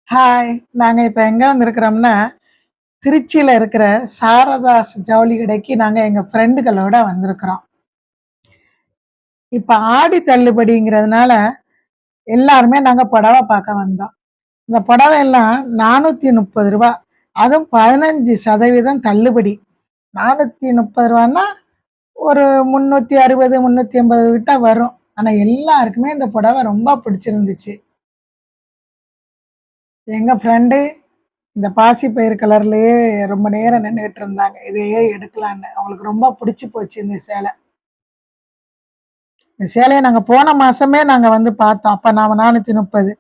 Hi. நாங்க இப்ப எங்க வந்திருக்கிறோம்னா, திருச்சியில இருக்கிற சாரதாஸ் ஜவுளி கடைக்கு நாங்க எங்க ஃப்ரெண்டுகளோட வந்திருக்கிறோம். இப்ப ஆடி தள்ளுபடிங்கிறதுனால, எல்லாருமே நாங்க புடவ பார்க்க வந்தோம். இந்த புடவை எல்லாம் ரூ. 430. அதுவும் 15% தள்ளுபடி. ரூ. 430ன்னா ஒரு 360, 380 கிட்ட வரும். ஆனா எல்லாருக்குமே இந்த புடவை ரொம்ப பிடிச்சிருந்துச்சு. எங்க ஃப்ரெண்டு இந்த பாசி பயிறு கலர்லயே ரொம்ப நேரம் நின்னுகிட்டு இருந்தாங்க. இதையே எடுக்கலான்னு. அவங்களுக்கு ரொம்ப புடிச்சு போச்சு இந்த சேலை. இந்த சேலைய நாங்க போன மாசமே நாங்க வந்து பார்த்தோம். அப்ப நாம 430.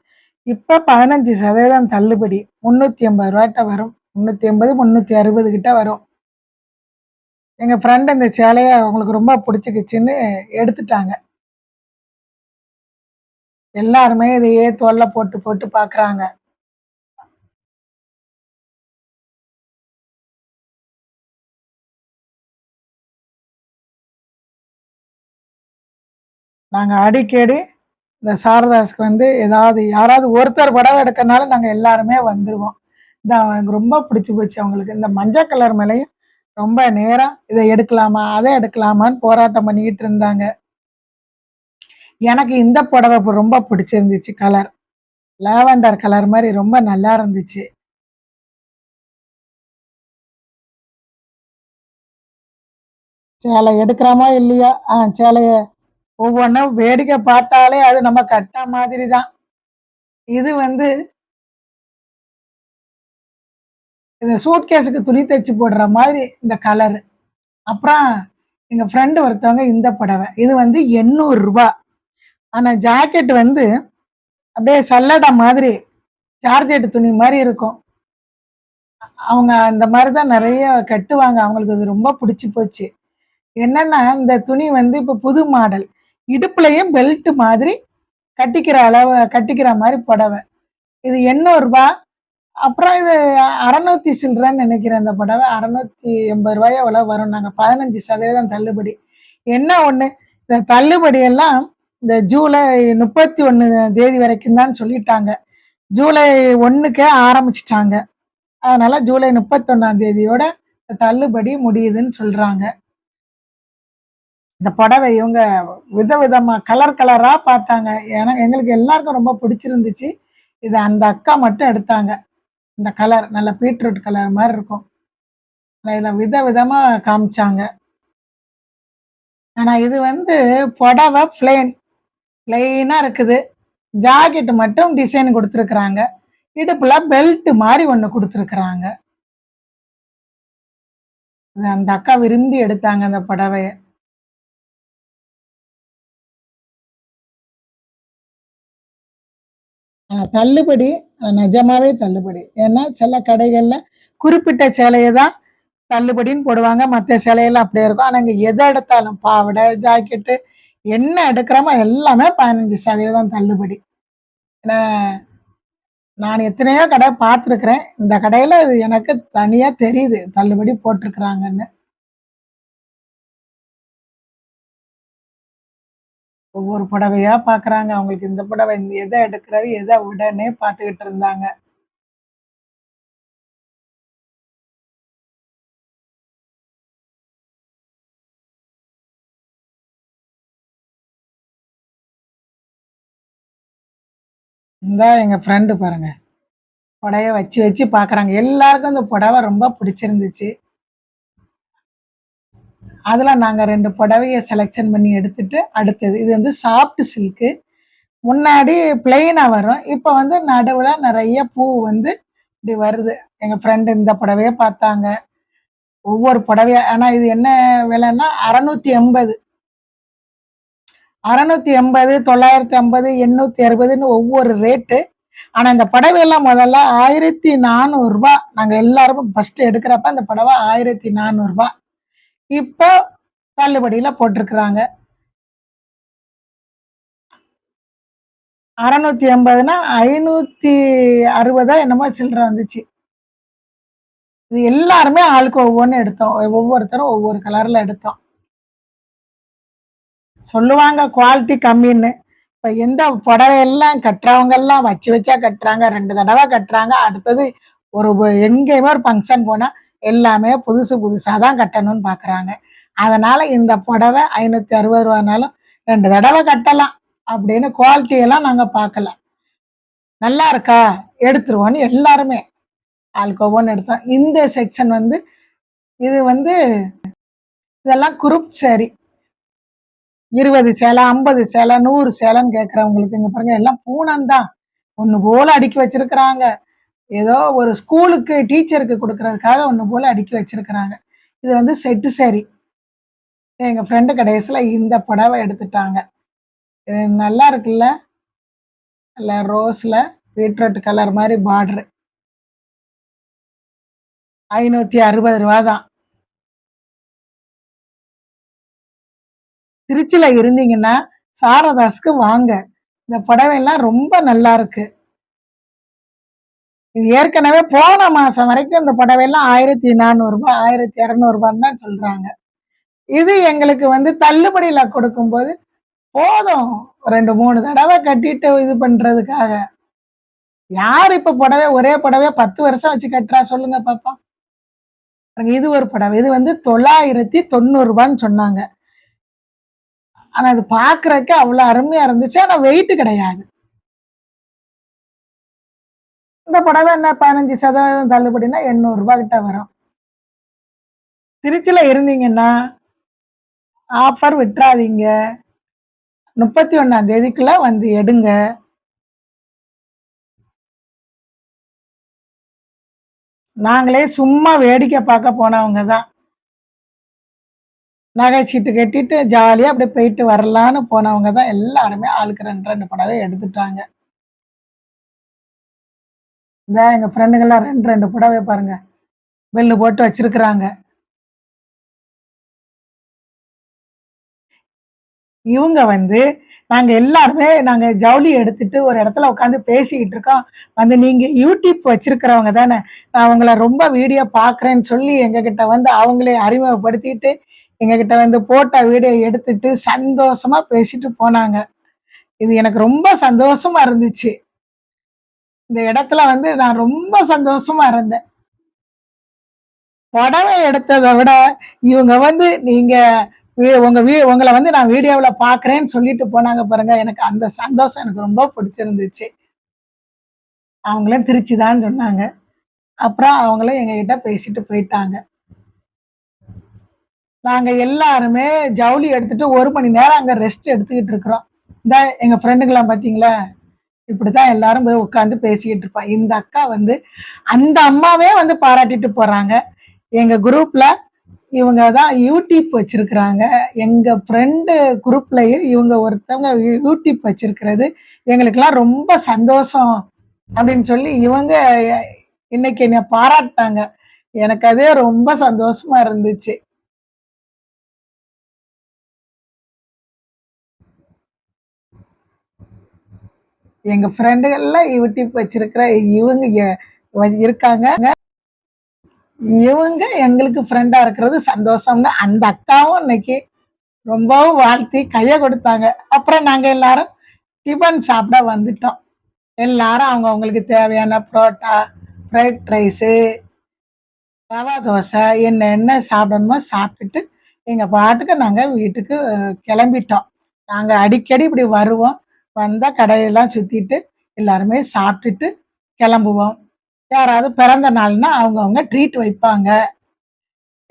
இப்ப 15% தள்ளுபடி. ரூ. 380 வரும். 380, 360 கிட்ட வரும். எங்க ஃப்ரெண்ட் இந்த சேலைய அவங்களுக்கு ரொம்ப புடிச்சுக்கிச்சுன்னு எடுத்துட்டாங்க. எல்லாருமே இதையே தோள்ல போட்டு போட்டு பார்க்குறாங்க. நாங்க அடிக்கடி இந்த சாரதாஸ்க்கு வந்து யாராவது ஒருத்தர் புடவ எடுக்கறனால நாங்க எல்லாருமே வந்துருவோம். எனக்கு ரொம்ப பிடிச்சு போச்சு அவங்களுக்கு. இந்த மஞ்ச கலர் மேலயும் ரொம்ப நேரம் இத எடுக்கலாமா? அத எடுக்கலாமான்னு போராட்டம் பண்ணிக்கிட்டு இருந்தாங்க. எனக்கு இந்த புடவ ரொம்ப பிடிச்சிருந்துச்சு கலர். லாவெண்டர் கலர் மாரி ரொம்ப நல்லா இருந்துச்சு. சேலை எடுக்கிறோமோ இல்லையோ, சேலைய ஒவ்வொன்னும் வேடிக்கை பார்த்தாலே அது நம்ம கட்ட மாதிரி தான். இது வந்து இந்த சூட்கேஸுக்கு துணி தச்சு போடுற மாதிரி இந்த கலரு. அப்புறம் எங்க ஃப்ரெண்ட் ஒருத்தவங்க இந்த புடவ. இது வந்து ரூ. 800. ஆனா ஜாக்கெட் வந்து அப்படியே சல்லடை மாதிரி ஜார்ஜெட் துணி மாரி இருக்கும். அவங்க அந்த மாரி தான் நெறைய கட்டுவாங்க. அவங்களுக்கு அது ரொம்ப புடிச்சு போச்சு. என்னன்னா, இந்த துணி வந்து இப்ப புது மாடல். இடுப்புலயும் பெல்ட் மாதிரி கட்டிக்கிற மாரி புடவ. இது ரூ. 800. அப்புறம் இது 600 சில்றன்னு நெனைக்கிறேன் இந்த புடவ. ரூ. 680 எவ்வளோ வரும். நாங்க 15% தள்ளுபடி. என்ன ஒண்ணு, இந்த தள்ளுபடி எல்லாம் இந்த ஜூலை 31 தேதி வரைக்கும் தான் சொல்லிட்டாங்க. ஜூலை 1க்கே ஆரம்பிச்சுட்டாங்க. அதனால ஜூலை 31ஆம் தேதியோட தள்ளுபடி முடியுதுன்னு சொல்றாங்க. இந்த புடவை இவங்க விதவிதமா கலர் கலரா பார்த்தாங்க. எங்களுக்கு எல்லாருக்கும் ரொம்ப பிடிச்சிருந்துச்சு. இத அந்த அக்கா மட்டும் எடுத்தாங்க. இந்த கலர் நல்ல பீட்ரூட் கலர் மாரி இருக்கும். இதுல விதவிதமா காமிச்சாங்க. ஆனா இது வந்து புடவ பிளெயினா இருக்குது. ஜாக்கெட் மட்டும் டிசைன் குடுத்துருக்காங்க. இடுப்புல பெல்ட் மாரி ஒண்ணு குடுத்துருக்காங்க. அந்த அக்கா விரும்பி எடுத்தாங்க அந்த புடவைய. தள்ளுபடி நிஜமாவே தள்ளுபடி. ஏன்னா சில கடைகள்ல குறிப்பிட்ட சேலைய தான் தள்ளுபடின்னு போடுவாங்க. மத்த சேலையெல்லாம் அப்படியே இருக்கும். ஆனா இங்க எத எடுத்தாலும் பாவாடை, ஜாக்கெட்டு என்ன எடுக்கிறோமோ எல்லாமே 15% தள்ளுபடி. ஏன்னா நான் எத்தனையோ கடை பார்த்துருக்கிறேன். இந்த கடையில இது எனக்கு தனியா தெரியுது. தள்ளுபடி போட்டிருக்கிறாங்கன்னு. ஒவ்வொரு புடவையா பார்க்குறாங்க. அவங்களுக்கு இந்த புடவை எத எடுக்கிறது, எத விடன்னே பார்த்துக்கிட்டு இருந்தாங்க. இந்தா எங்க ஃப்ரெண்டு பாருங்க. புடவைய வச்சு வச்சு பார்க்குறாங்க. எல்லாருக்கும் இந்த புடவ ரொம்ப பிடிச்சிருந்துச்சு. அதுல நாங்க 2 புடவைய செலக்ஷன் பண்ணி எடுத்துட்டு, அடுத்தது இது வந்து சாஃப்ட் சில்க்கு. முன்னாடி பிளெயினா வரும். இப்ப வந்து நடுவுல நெறைய பூ வந்து இப்படி வருது. எங்க ஃப்ரெண்ட் இந்த புடவைய பார்த்தாங்க. ஒவ்வொரு புடவையா ஆனா இது என்ன விலைன்னா 680 680, 950, 860ன்னு ஒவ்வொரு ரேட்டு. ஆனா இந்த புடவையெல்லாம் முதல்ல ரூ. 1400. நாங்க எல்லாரும் ஃபர்ஸ்ட் எடுக்கிறப்ப அந்த புடவ ரூ. 1400. இப்போ தள்ளுபடியில போட்டிருக்கிறாங்க. 680ன்னா 560 என்னமோ சில்லற வந்துச்சு. இது எல்லாருமே ஆளுக்கு ஒவ்வொன்னு எடுத்தோம். ஒவ்வொருத்தரும் ஒவ்வொரு கலர்ல எடுத்தோம். சொல்லுவாங்க குவாலிட்டி கம்மின்னு. இப்ப எந்த புடவையெல்லாம் கட்டுறவங்கலாம் வச்சு வச்சா கட்டுறாங்க. 2 தடவ கட்டுறாங்க. அடுத்தது எங்கேயுமே ஒரு ஃபங்ஷன் போனா, எல்லாமே புதுசு புதுசா தான் கட்டணும்னு பார்க்குறாங்க. அதனால இந்த புடவ ரூ. 560னாலும் 2 தடவ கட்டலாம். அப்படின்னு குவாலிட்டி எல்லாம் நாங்க பார்க்கல. நல்லா இருக்கா? எடுத்துருவோம்ன்னு எல்லாருமே ஆளுக்கு ஒவ்வொன்னு எடுத்தோம். இந்த செக்ஷன் வந்து இது வந்து இதெல்லாம் குரூப் சாரி. 20 சேலை, 50 சேலை, 100 சேலைன்னு கேட்கிறவங்களுக்கு இங்க பாருங்க எல்லாம் பூனம் தான். ஒண்ணு போல அடுக்கி வச்சிருக்கிறாங்க. ஏதோ ஒரு ஸ்கூலுக்கு டீச்சருக்கு குடுக்குறதுக்காக ஒண்ணு போல அடுக்கி வச்சிருக்கிறாங்க. இது வந்து செட்டு சாரி. எங்க ஃப்ரெண்டு கடைசில இந்த புடவ எடுத்துட்டாங்க. இது நல்லா இருக்குல்ல? நல்ல ரோஸ்ல பீட்ரூட் கலர் மாரி பார்டரு. ரூ. 560 தான். திருச்சில இருந்தீங்கன்னா, சாரதாஸ்க்கு வாங்க. இந்த புடவைலாம் ரொம்ப நல்லா இருக்கு. இது ஏற்கனவே போன மாசம் வரைக்கும் இந்த புடவைலாம் ரூ. 1400 ரூ. 1200 தான் சொல்றாங்க. இது எங்களுக்கு வந்து தள்ளுபடியில கொடுக்கும்போது, போதும் 2, 3 தடவ கட்டிட்டு இது பண்றதுக்காக. யார் இப்ப ஒரே புடவைய 10 வருஷம் வச்சு கட்டுறா சொல்லுங்க பாப்போம். பாருங்க இது ஒரு புடவை. இது வந்து ரூ. 990 சொன்னாங்க. ஆனா அது பார்க்கறக்கு அவ்ளோ அருமையா இருந்துச்சு. ஆனா வெயிட் கிடையாது. இந்த புடவை என்ன 15% தள்ளுபடின்னா ரூ. 800 கிட்ட வரும். திருச்சில இருந்தீங்கன்னா, ஆஃபர் விட்றாதீங்க. 31ஆம் தேதிக்குள்ள வந்து எடுங்க. நாங்களே சும்மா வேடிக்கை பார்க்க போனவங்க தான். நகை சீட்டு கட்டிட்டு ஜாலியா அப்படியே போயிட்டு வரலான்னு போனவங்க தான் எல்லாருமே ஆளுக்கு 2, 2 புடவை எடுத்துட்டாங்க. எங்க ஃப்ரெண்டுங்கலாம் 2, 2 புடவை பாருங்க. பில்லு போட்டு வச்சிருக்கிறாங்க. இவுங்க வந்து நாங்க ஜவுளி எடுத்துட்டு ஒரு இடத்துல உட்காந்து பேசிக்கிட்டு இருக்கோம். வந்து நீங்க யூடியூப் வச்சிருக்கிறவங்க தானே, நான் உங்கள ரொம்ப வீடியோ பார்க்குறேன்னு சொல்லி எங்ககிட்ட வந்து அவங்களே அறிமுகப்படுத்திட்டு, எங்ககிட்ட வந்து போட்ட வீடியோ எடுத்துட்டு சந்தோஷமா பேசிட்டு போனாங்க. இது எனக்கு ரொம்ப சந்தோஷமா இருந்துச்சு. இந்த இடத்துல வந்து நான் ரொம்ப சந்தோஷமா இருந்தேன். புடவை எடுத்தத விட, இவங்க வந்து நீங்க உங்கள வந்து நான் வீடியோவுல பார்க்குறேன்னு சொல்லிட்டு போனாங்க பாருங்க. எனக்கு அந்த சந்தோஷம் எனக்கு ரொம்ப பிடிச்சிருந்துச்சு. அவங்களும் திருச்சி தான் சொன்னாங்க. அப்புறம் அவங்களும் எங்ககிட்ட பேசிட்டு போயிட்டாங்க. நாங்க எல்லாருமே ஜவுளி எடுத்துட்டு 1 மணி நேரம் அங்க ரெஸ்ட் எடுத்துக்கிட்டு இருக்கிறோம். எங்க ஃப்ரெண்டுங்கலாம் பார்த்தீங்களா? இப்படித்தான் எல்லாரும் போய் உட்காந்து பேசிக்கிட்டு இருப்போம். இந்த அக்கா வந்து அந்த அம்மாவே வந்து பாராட்டிட்டு போறாங்க. எங்க குரூப்ல இவங்க தான் யூடியூப் வச்சிருக்கிறாங்க. எங்க ஃப்ரெண்டு குரூப்லயே இவங்க ஒருத்தவங்க யூடியூப் வச்சிருக்கிறது எங்களுக்கெல்லாம் ரொம்ப சந்தோஷம் அப்படின்னு சொல்லி இவங்க இன்னைக்கு என்னைய பாராட்டுனாங்க. எனக்கு அதே ரொம்ப சந்தோஷமா இருந்துச்சு. எங்க ஃப்ரெண்டுகள்லாம் யூடியூப் வச்சிருக்கிற இவங்க இருக்காங்க. இவங்க எங்களுக்கு ஃப்ரெண்டா இருக்கிறது சந்தோஷம்னு அந்த அக்காவும் இன்னைக்கு ரொம்பவும் வாழ்த்தி கைய குடுத்தாங்க. அப்புறம் நாங்க எல்லாரும் டிஃபன் சாப்பிட வந்துட்டோம். எல்லாரும் அவங்கவங்களுக்கு தேவையான புரோட்டா, ஃப்ரைட் ரைஸு, ரவா தோசை என்ன சாப்பிடணுமோ சாப்பிட்டுட்டு, எங்க பாட்டுக்கு நாங்க வீட்டுக்கு கிளம்பிட்டோம். நாங்க அடிக்கடி இப்படி வருவோம். வந்தா கடையெல்லாம் சுத்திட்டு, எல்லாருமே சாப்பிட்டுட்டு கிளம்புவோம். யாராவது பிறந்த நாள்னா அவங்கவங்க ட்ரீட் வைப்பாங்க.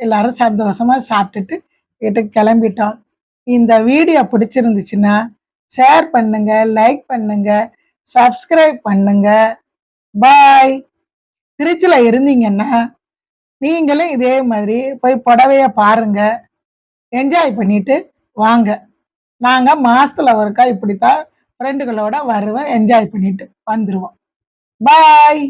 எல்லாரும் சந்தோஷமா சாப்பிட்டுட்டு வீட்டுக்கு கிளம்பிட்டோம். இந்த வீடியோ பிடிச்சிருந்துச்சுன்னா, ஷேர் பண்ணுங்க, லைக் பண்ணுங்க, சப்ஸ்கிரைப் பண்ணுங்க. பாய். திருச்சில இருந்தீங்கன்னா, நீங்களும் இதே மாதிரி போய் புடவைய பாருங்க. என்ஜாய் பண்ணிட்டு வாங்க. நாங்க மாசத்துல ஒருக்கா இப்படித்தான் ஃப்ரெண்டுகளோட வருவேன். என்ஜாய் பண்ணிட்டு வந்துருவோம். பாய்.